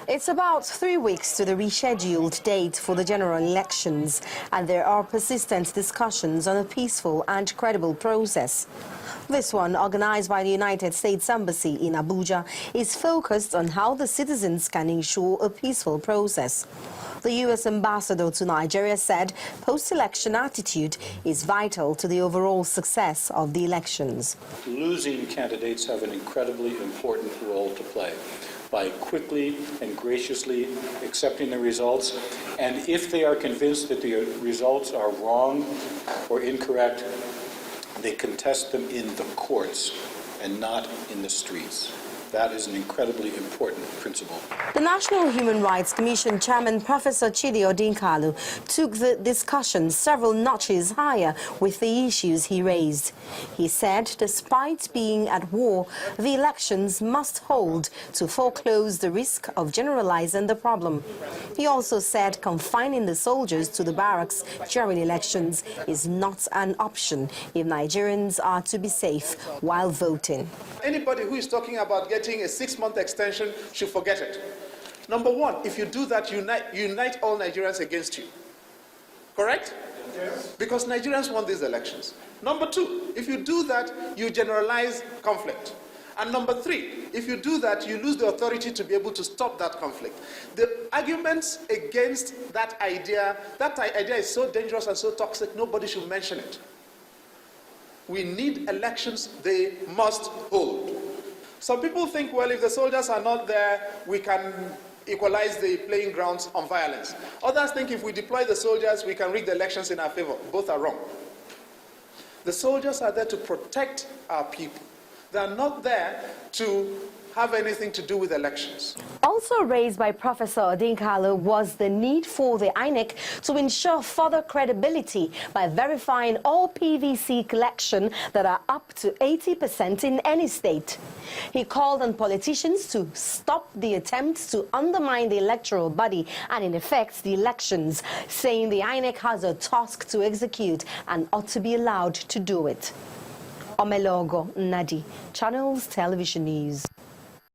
It's about 3 weeks to the rescheduled date for the general elections, and there are persistent discussions on a peaceful and credible process. This one, organized by the United States Embassy in Abuja, is focused on how the citizens can ensure a peaceful process. The U.S. ambassador to Nigeria said post-election attitude is vital to the overall success of the elections. Losing candidates have an incredibly important role to play by quickly and graciously accepting the results, and if they are convinced that the results are wrong or incorrect, they contest them in the courts and not in the streets. That is an incredibly important principle. The National Human Rights Commission Chairman, Professor Odinkalu, took the discussion several notches higher with the issues he raised. He said despite being at war, the elections must hold to foreclose the risk of generalizing the problem. He also said confining the soldiers to the barracks during elections is not an option if Nigerians are to be safe while voting. Anybody who is talking about getting a 6-month extension should forget it. Number one, if you do that, unite all Nigerians against you. Correct? Yes. Because Nigerians want these elections. Number two, if you do that, you generalize conflict. And number three, if you do that, you lose the authority to be able to stop that conflict. The arguments against that idea is so dangerous and so toxic, nobody should mention it. We need elections, they must hold. Some people think, well, if the soldiers are not there, we can equalize the playing grounds on violence. Others think if we deploy the soldiers, we can rig the elections in our favor. Both are wrong. The soldiers are there to protect our people. They are not there to have anything to do with elections. Also raised by Professor Odinkalu was the need for the INEC to ensure further credibility by verifying all PVC collection that are up to 80% in any state. He called on politicians to stop the attempts to undermine the electoral body and, in effect, the elections, saying the INEC has a task to execute and ought to be allowed to do it. Omelogo Nadi, Channels Television News.